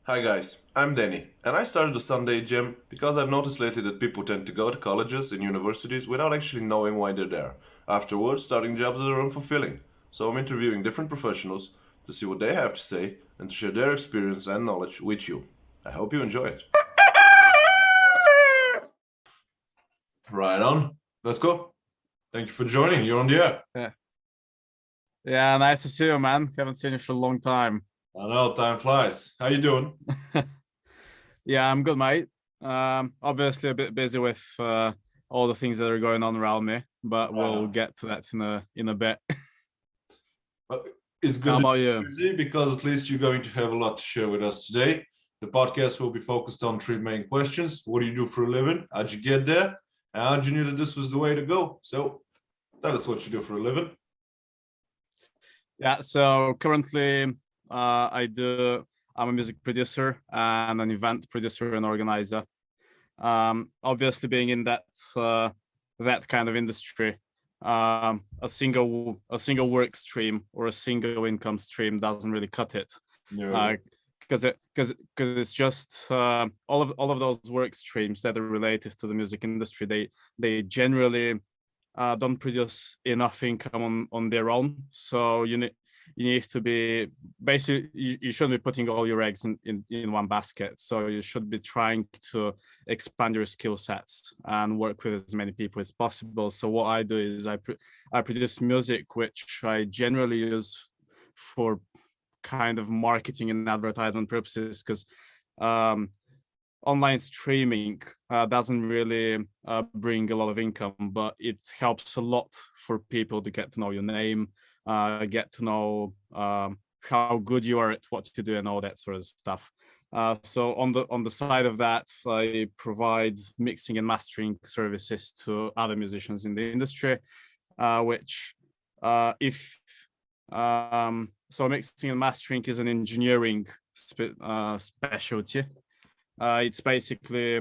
Hi guys, I'm Danny, and I started a Sunday gym because I've noticed lately that people tend to go to colleges and universities without actually knowing why they're there. Afterwards, starting jobs that are unfulfilling. So I'm interviewing different professionals to see what they have to say and to share their experience and knowledge with you. I hope you enjoy it. Right on. Let's go. Thank you for joining. You're on the air. Yeah. Yeah, nice to see you, man. Haven't seen you for a long time. I know time flies. How you doing? Yeah, I'm good, mate. Obviously a bit busy with all the things that are going on around me, but I we'll know. get to that in a bit. Uh, It's How good that about you're you? busy because at least you're going to have a lot to share with us today. The podcast will be focused on three main questions. What do you do for a living? How'd you get there? And how'd you knew that this was the way to go? So tell us what you do for a living. Yeah, so currently I'm a music producer and an event producer and organizer. Obviously being in that kind of industry, a single work stream or a single income stream doesn't really cut it, No. because it's just all of those work streams that are related to the music industry. They generally don't produce enough income on their own. So you need to be basically you shouldn't be putting all your eggs in one basket. So you should be trying to expand your skill sets and work with as many people as possible. So what I do is I produce music which I generally use for kind of marketing and advertisement purposes, because um, online streaming doesn't really bring a lot of income, but it helps a lot for people to get to know your name, get to know how good you are at what you do and all that sort of stuff. So on the side of that, I provide mixing and mastering services to other musicians in the industry, which if so mixing and mastering is an engineering specialty. It's basically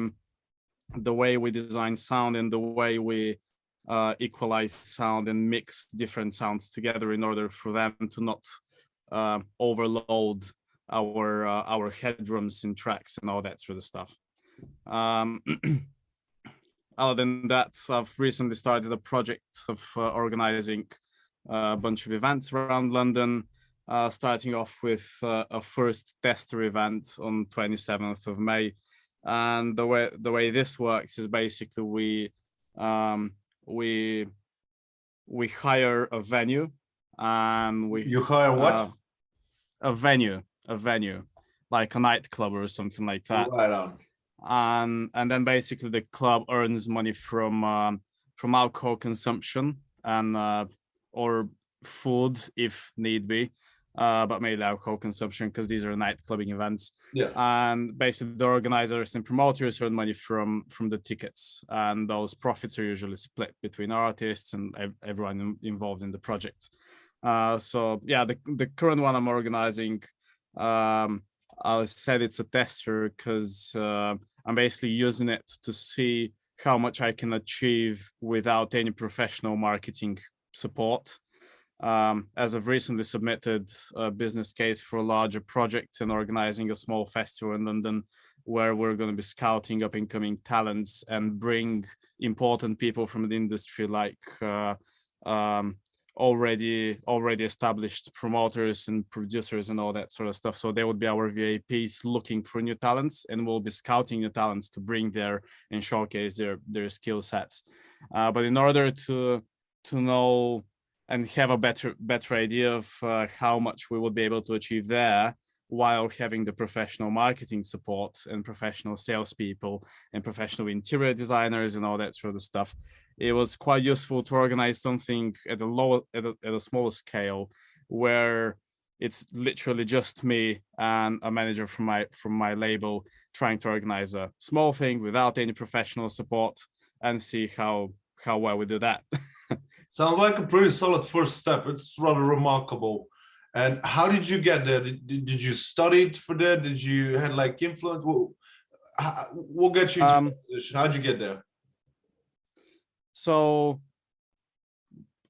the way we design sound and the way we equalize sound and mix different sounds together in order for them to not overload our headrooms in tracks and all that sort of stuff. Um, Other than that, I've recently started a project of organizing a bunch of events around London, starting off with a first tester event on 27th of May. And the way this works is basically um, we we hire a venue, and You hire uh, what? a venue like a nightclub or something like that. Right on. And then basically the club earns money from alcohol consumption and or food if need be, but mainly alcohol consumption because these are nightclubbing events. Yeah. And basically the organizers and promoters earn money from the tickets, and those profits are usually split between artists and everyone involved in the project. So yeah, the current one I'm organizing, um, I said it's a tester because I'm basically using it to see how much I can achieve without any professional marketing support. As I've recently submitted a business case for a larger project and organizing a small festival in London where we're going to be scouting up incoming talents and bring important people from the industry like um, already established promoters and producers and all that sort of stuff. So they would be our VIPs looking for new talents, and we'll be scouting new talents to bring there and showcase their skill sets. But in order to know and have a better idea of how much we would be able to achieve there, while having the professional marketing support and professional salespeople and professional interior designers and all that sort of stuff, it was quite useful to organize something at a smaller scale where it's literally just me and a manager from my label trying to organize a small thing without any professional support and see how well we do that. Sounds like a pretty solid first step. It's rather remarkable. And how did you get there? Did you study it for that? Did you had like influence? What got you into um that position? How'd you get there? so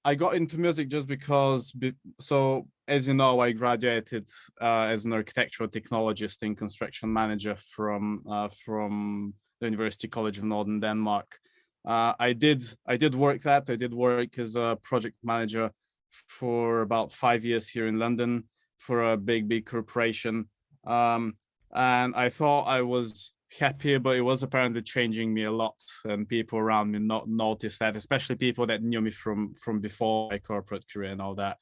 I got into music just because. So as you know, I graduated as an architectural technologist and construction manager from the University College of Northern Denmark. I did work that. I did work as a project manager for about 5 years here in London for a big corporation. And I thought I was happy, but it was apparently changing me a lot, and people around me not noticed that, especially people that knew me from before my corporate career and all that.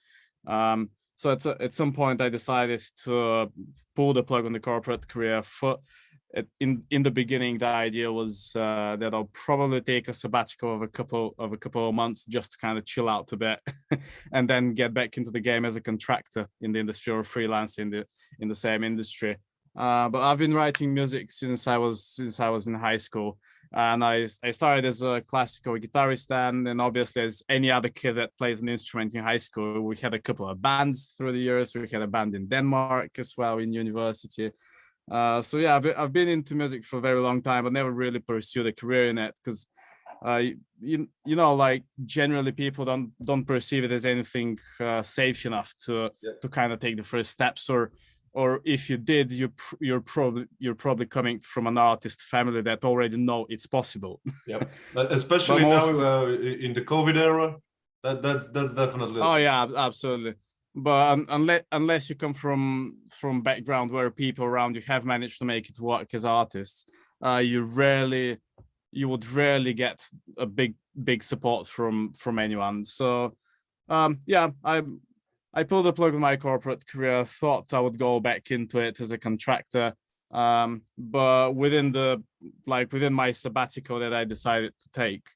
So at some point I decided to pull the plug on the corporate career. In the beginning, the idea was that I'll probably take a sabbatical of a couple of months just to kind of chill out a bit, and then get back into the game as a contractor in the industry or freelance in the same industry. But I've been writing music since I was in high school, and I started as a classical guitarist, and obviously as any other kid that plays an instrument in high school, we had a couple of bands through the years. We had a band in Denmark as well in university. So yeah, I've been into music for a very long time, but never really pursued a career in it because you know, like generally people don't perceive it as anything safe enough to kind of take the first steps, or if you did, you're probably coming from an artist family that already know it's possible. Yep, especially now in the COVID era, that's definitely. Oh yeah, absolutely. But unless you come from background where people around you have managed to make it work as artists, you would rarely get a big support from anyone. So yeah, I pulled the plug on my corporate career, thought I would go back into it as a contractor. But within my sabbatical that I decided to take,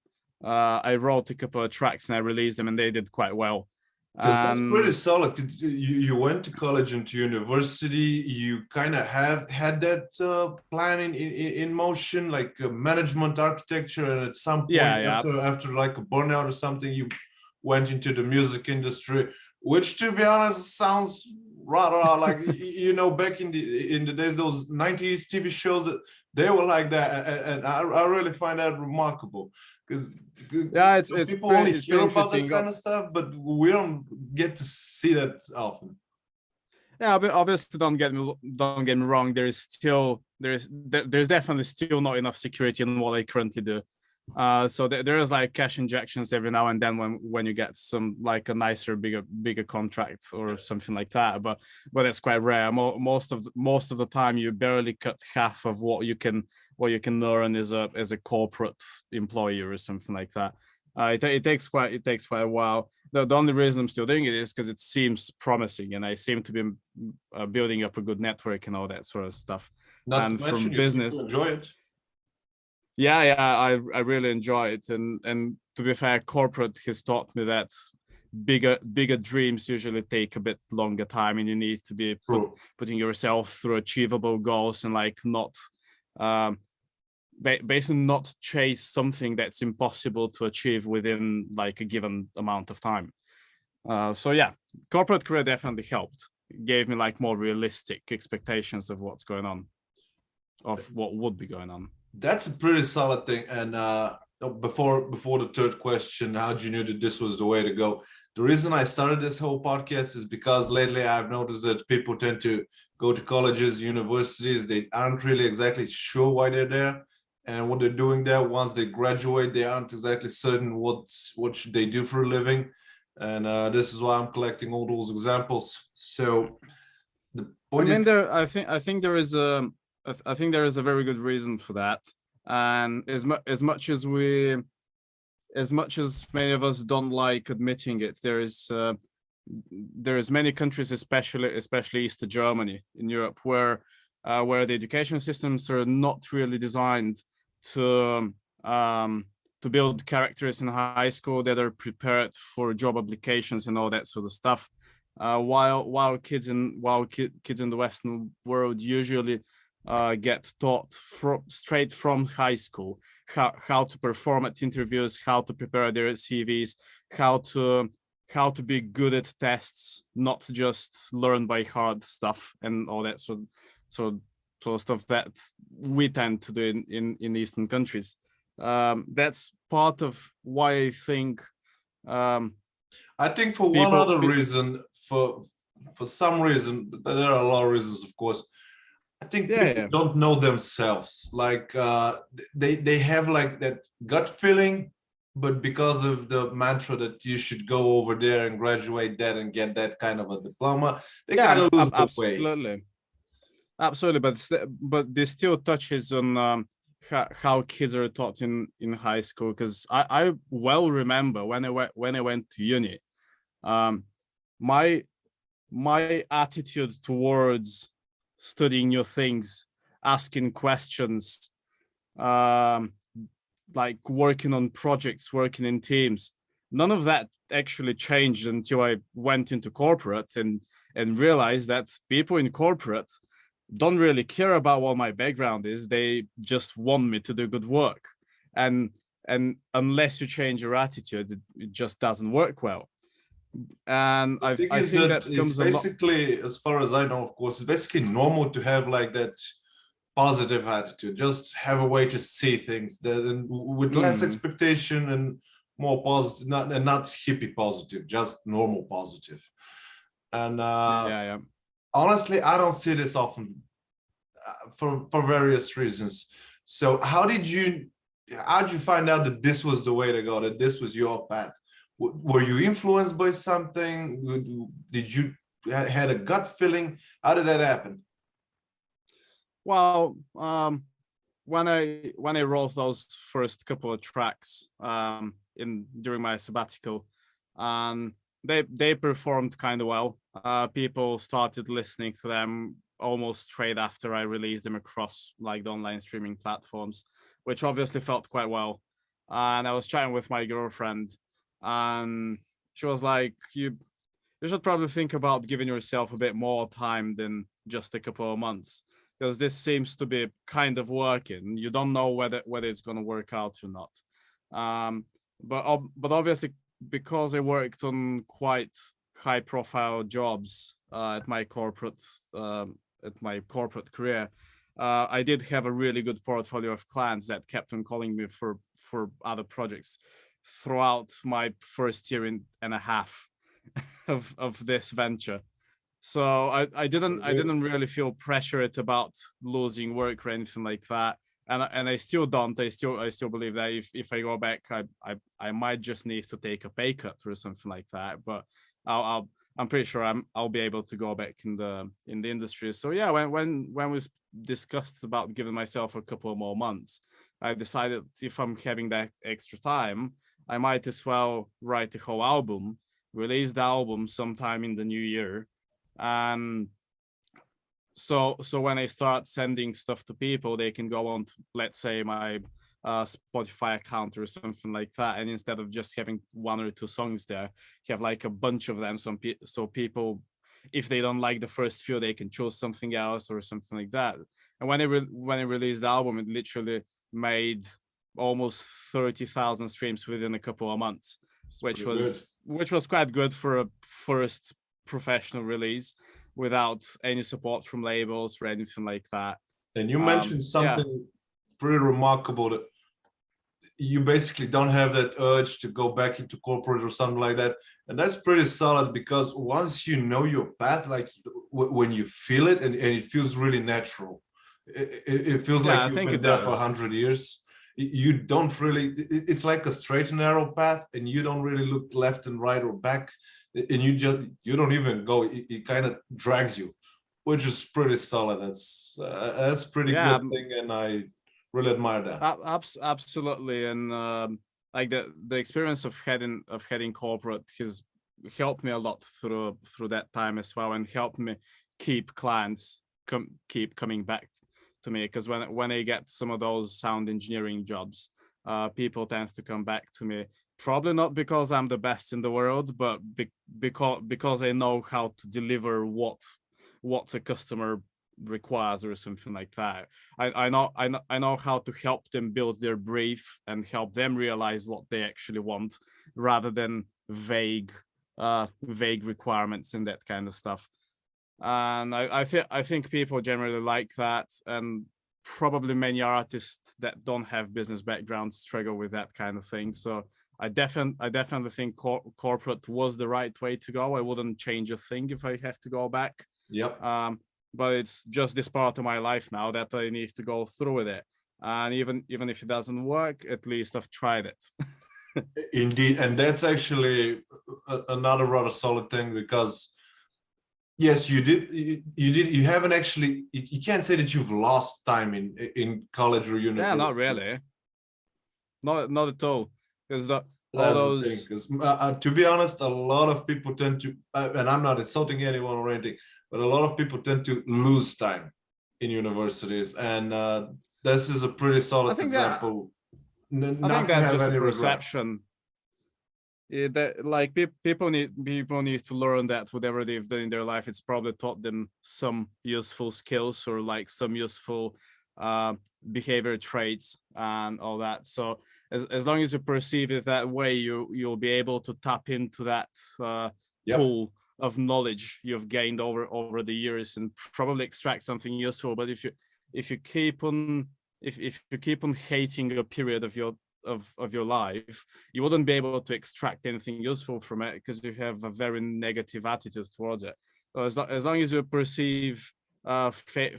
I wrote a couple of tracks and I released them, and they did quite well. Because that's pretty solid. 'Cause you went to college and to university. You kind of had that plan in motion, like management, architecture, and at some point after like a burnout or something, you went into the music industry, which, to be honest, sounds rather like you know, back in the days, those 90s TV shows, that they were like that, and I really find that remarkable. Because it's people only hear about that interesting. kind of stuff, but we don't get to see that often. Yeah, but obviously, don't get me wrong. There's definitely still not enough security in what I currently do. So there is like cash injections every now and then when you get some like a nicer, bigger contract or something like that. But that's quite rare. Most of the time, you barely cut half of what you can earn as a corporate employee or something like that. It takes quite a while. The only reason I'm still doing it is because it seems promising, and I seem to be building up a good network and all that sort of stuff. Not and to mention, from you business, seem to enjoy it. yeah, I really enjoy it, and to be fair, corporate has taught me that bigger dreams usually take a bit longer time, and you need to be putting yourself through achievable goals and like not basically not chase something that's impossible to achieve within like a given amount of time. So yeah, corporate career definitely helped. It gave me like more realistic expectations of what's going on, of what would be going on. That's a pretty solid thing. And before the third question, how did you know that this was the way to go? The reason I started this whole podcast is because lately I've noticed that people tend to go to colleges, universities. They aren't really exactly sure why they're there and what they're doing there. Once they graduate, they aren't exactly certain what should they do for a living. And this is why I'm collecting all those examples. So the point is, I think there is a very good reason for that. And as much as many of us don't like admitting it, there is many countries, especially East Germany in Europe, where the education systems are not really designed to build characters in high school that are prepared for job applications and all that sort of stuff. While kids in the Western world usually get taught straight from high school how to perform at interviews, how to prepare their CVs, how to be good at tests, not just learn by heart stuff and all that sort of stuff that we tend to do in Eastern countries. That's part of why I think for one other reason, for for some reason, but there are a lot of reasons, of course. I think Yeah, people yeah. don't know themselves. Like they have like that gut feeling, but because of the mantra that you should go over there and graduate that and get that kind of a diploma, they kind Yeah, of lose the way. absolutely. Absolutely, but but this still touches on how kids are taught in high school. Because I well remember when I went to uni, um, my my attitude towards studying new things, asking questions, um, like working on projects, working in teams, none of that actually changed until I went into corporate and realized that people in corporate don't really care about what my background is. They just want me to do good work. And and unless you change your attitude, it just doesn't work well. And The thing I is think that that it's comes a lot. basically, as far as I know, of course, it's basically normal to have like that positive attitude. Just have a way to see things that and with less Mm, expectation and more positive, not hippie positive, just normal positive. And yeah, yeah. honestly, I don't see this often for various reasons. So how did you find out that this was the way to go, that this was your path? Were you influenced by something? Did you had a gut feeling? How did that happen? Well, when I wrote those first couple of tracks in during my sabbatical, um, they performed kind of well. People started listening to them almost straight after I released them across like the online streaming platforms, which obviously felt quite well. And I was chatting with my girlfriend, and she was like, you should probably think about giving yourself a bit more time than just a couple of months, because this seems to be kind of working. You don't know whether it's going to work out or not. But obviously, because I worked on quite high profile jobs at my corporate career, I did have a really good portfolio of clients that kept on calling me for other projects throughout my first year and a half of this venture. So I didn't really feel pressured about losing work or anything like that. And I still don't. I still believe that if I go back, I might just need to take a pay cut or something like that. But I'm pretty sure I'll be able to go back in the industry. So yeah, when we discussed about giving myself a couple of more months, I decided if I'm having that extra time, I might as well write a whole album, release the album sometime in the new year, and so when I start sending stuff to people, they can go on to, let's say, my Spotify account or something like that, and instead of just having one or two songs there, have like a bunch of them. So people, if they don't like the first few, they can choose something else or something like that. And when I released the album, it literally made almost 30,000 streams within a couple of months, It's pretty good. which was quite good for a first professional release without any support from labels or anything like that. And you mentioned Yeah, something pretty remarkable, that you basically don't have that urge to go back into corporate or something like that. And that's pretty solid, because once you know your path, like when you feel it, and it feels really natural, it feels yeah, like I you've think been it there for does. 100 years. You don't really, it's like a straight and narrow path, and you don't really look left and right or back, and you don't even go, it kind of drags you, which is pretty solid. That's pretty Yeah, good thing, and I really admire that. absolutely. And like the experience of heading corporate has helped me a lot through that time as well, and helped me keep clients keep coming back to me. Because when I get some of those sound engineering jobs, people tend to come back to me, probably not because I'm the best in the world, but because I know how to deliver what a customer requires or something like that. I know how to help them build their brief and help them realize what they actually want, rather than vague requirements and that kind of stuff. And I think people generally like that, and probably many artists that don't have business backgrounds struggle with that kind of thing. So I definitely think corporate was the right way to go. I wouldn't change a thing if I have to go back. Yep. But it's just this part of my life now that I need to go through with it. And even if it doesn't work, at least I've tried it. Indeed, and that's actually another rather solid thing, because yes, you haven't actually, you can't say that you've lost time in college or Yeah, not university. really. Not at all. Because all That's the thing, those. because to be honest, a lot of people tend to, and I'm not insulting anyone or anything, but a lot of people tend to lose time in universities, and this is a pretty I solid think that example. I think Not to that's have just a any regrets. perception. That like people need to learn that whatever they've done in their life, it's probably taught them some useful skills or like some useful uh, behavior traits and all that. So as long as you perceive it that way, you'll be able to tap into that Yep. pool of knowledge you've gained over the years and probably extract something useful. But if you keep on if you keep on hating a period of your life, you wouldn't be able to extract anything useful from it because you have a very negative attitude towards it. So as long as you perceive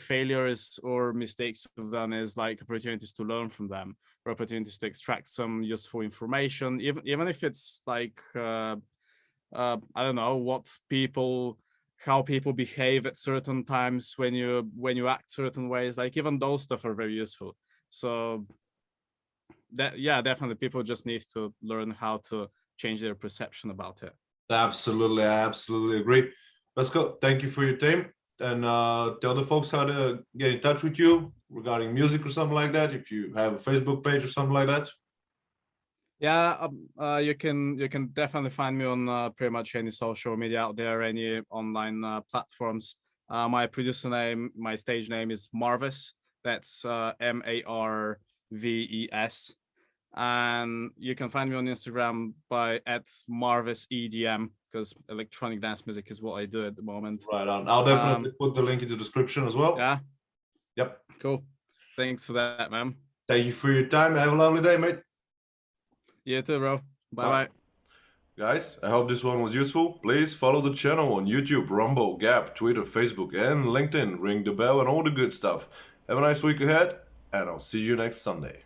failures or mistakes you've done as like opportunities to learn from them, or opportunities to extract some useful information, even if it's like I don't know how people behave at certain times when you act certain ways, like even those stuff are very useful. So that, yeah, definitely people just need to learn how to change their perception about it. Absolutely, I absolutely agree. Let's go. Thank you for your time, and tell the folks how to get in touch with you regarding music or something like that. If you have a Facebook page or something like that. Yeah, you can definitely find me on pretty much any social media out there, any online platforms. My producer name, my stage name is Marvis. That's Marves, and you can find me on Instagram by @MarvisEDM because electronic dance music is what I do at the moment. Right on. I'll definitely put the link in the description as well. Yeah, Yep. cool. Thanks for that, man. Thank you for your time. Have a lovely day, mate. You too, bro. Bye Bye. bye. Guys, I hope this one was useful. Please follow the channel on YouTube, Rumble, Gap, Twitter, Facebook, and LinkedIn. Ring the bell and all the good stuff. Have a nice week ahead, and I'll see you next Sunday.